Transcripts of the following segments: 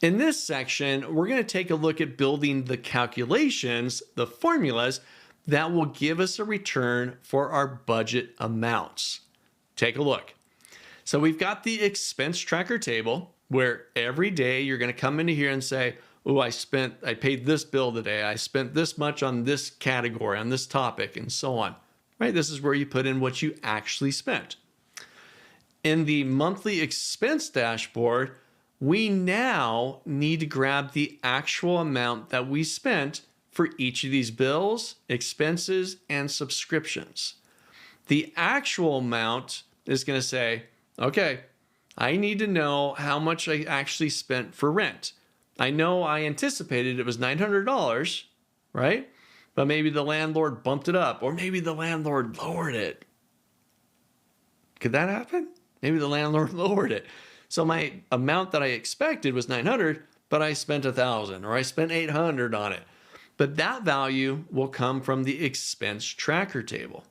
In this section, we're going to take a look at building the calculations, the formulas that will give us a return for our budget amounts. Take a look. So we've got the expense tracker table where every day you're going to come into here and say, oh, I paid this bill today. I spent this much on this category, on this topic, and so on. Right? This is where you put in what you actually spent. In the monthly expense dashboard, we now need to grab the actual amount that we spent for each of these bills, expenses, and subscriptions. The actual amount is going to say, okay, I need to know how much I actually spent for rent. I know I anticipated it was $900, right? But maybe the landlord bumped it up, or maybe the landlord lowered it. Could that happen? Maybe the landlord lowered it. So my amount that I expected was $900, but I spent $1,000 or I spent $800 on it. But that value will come from the expense tracker table.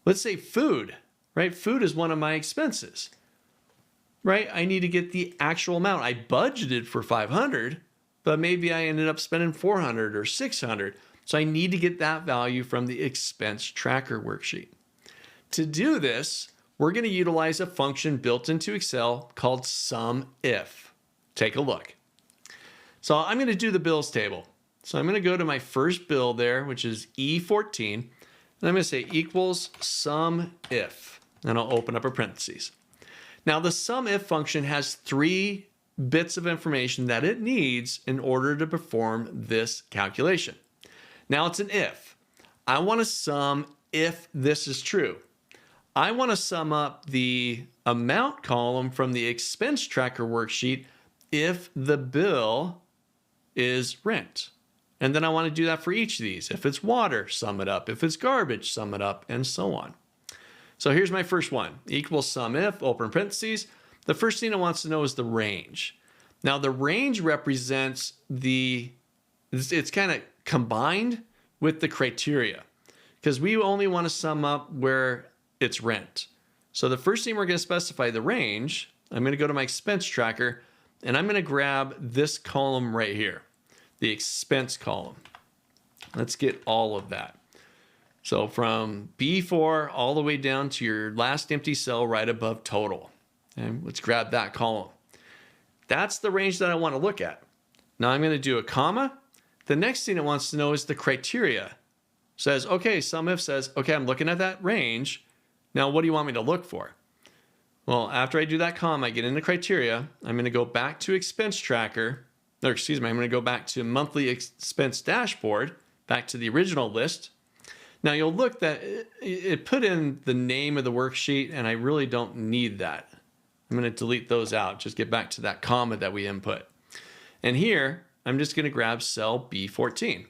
Let's say food, right? Food is one of my expenses, right? I need to get the actual amount. I budgeted for $500, but maybe I ended up spending $400 or $600. So I need to get that value from the expense tracker worksheet. To do this, we're going to utilize a function built into Excel called SUMIF. Take a look. So I'm going to do the bills table. So I'm going to go to my first bill there, which is E14, and I'm going to say equals SUMIF, and I'll open up a parentheses. Now the SUMIF function has 3 bits of information that it needs in order to perform this calculation. Now it's an if. I want to sum if this is true. I want to sum up the amount column from the expense tracker worksheet if the bill is rent. And then I want to do that for each of these. If it's water, sum it up. If it's garbage, sum it up, and so on. So here's my first one. Equals SUMIF, open parentheses. The first thing it wants to know is the range. Now the range represents it's kind of combined with the criteria because we only want to sum up where it's rent. So the first thing we're going to specify the range. I'm going to go to my expense tracker and I'm going to grab this column right here, the expense column. Let's get all of that. So from B4 all the way down to your last empty cell right above total. And let's grab that column. That's the range that I want to look at. Now I'm going to do a comma. The next thing it wants to know is the criteria. Says, okay, SUMIF says, okay, I'm looking at that range. Now, what do you want me to look for? Well, after I do that comma, I get into criteria. I'm going to go back to expense tracker, or excuse me, I'm going to go back to monthly expense dashboard, back to the original list. Now you'll look that it put in the name of the worksheet and I really don't need that. I'm going to delete those out, just get back to that comma that we input. And here, I'm just going to grab cell B14.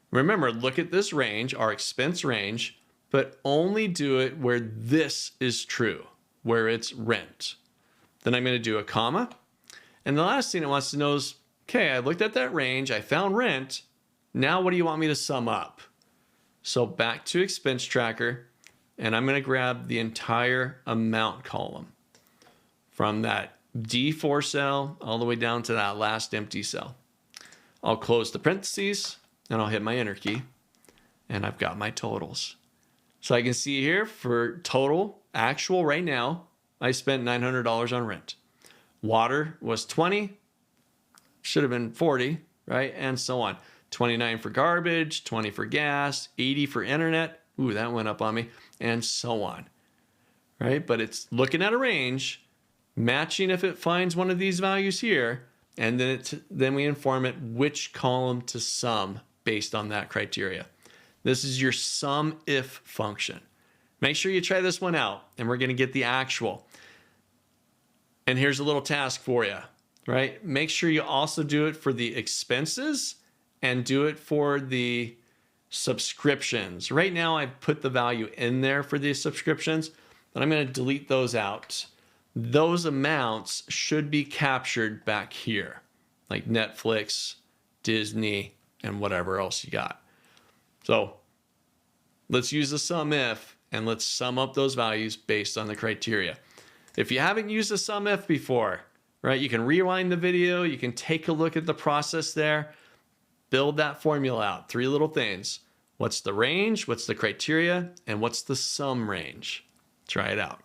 Remember, look at this range, our expense range, but only do it where this is true, where it's rent. Then I'm going to do a comma. And the last thing it wants to know is, okay, I looked at that range, I found rent. Now what do you want me to sum up? So back to expense tracker, and I'm going to grab the entire amount column from that D4 cell all the way down to that last empty cell. I'll close the parentheses and I'll hit my enter key and I've got my totals. So I can see here for total actual right now, I spent $900 on rent. Water was 20, should have been 40, right? And so on. 29 for garbage, 20 for gas, 80 for internet. Ooh, that went up on me, and so on, right? But it's looking at a range, matching if it finds one of these values here, and then we inform it which column to sum based on that criteria. This is your SUMIF function. Make sure you try this one out, and we're going to get the actual. And here's a little task for you, right? Make sure you also do it for the expenses and do it for the subscriptions. Right now, I've put the value in there for the subscriptions, but I'm going to delete those out. Those amounts should be captured back here, like Netflix, Disney, and whatever else you got. So let's use the SUMIF and let's sum up those values based on the criteria. If you haven't used the SUMIF before, right? You can rewind the video. You can take a look at the process there. Build that formula out. 3 little things. What's the range? What's the criteria? And what's the sum range? Try it out.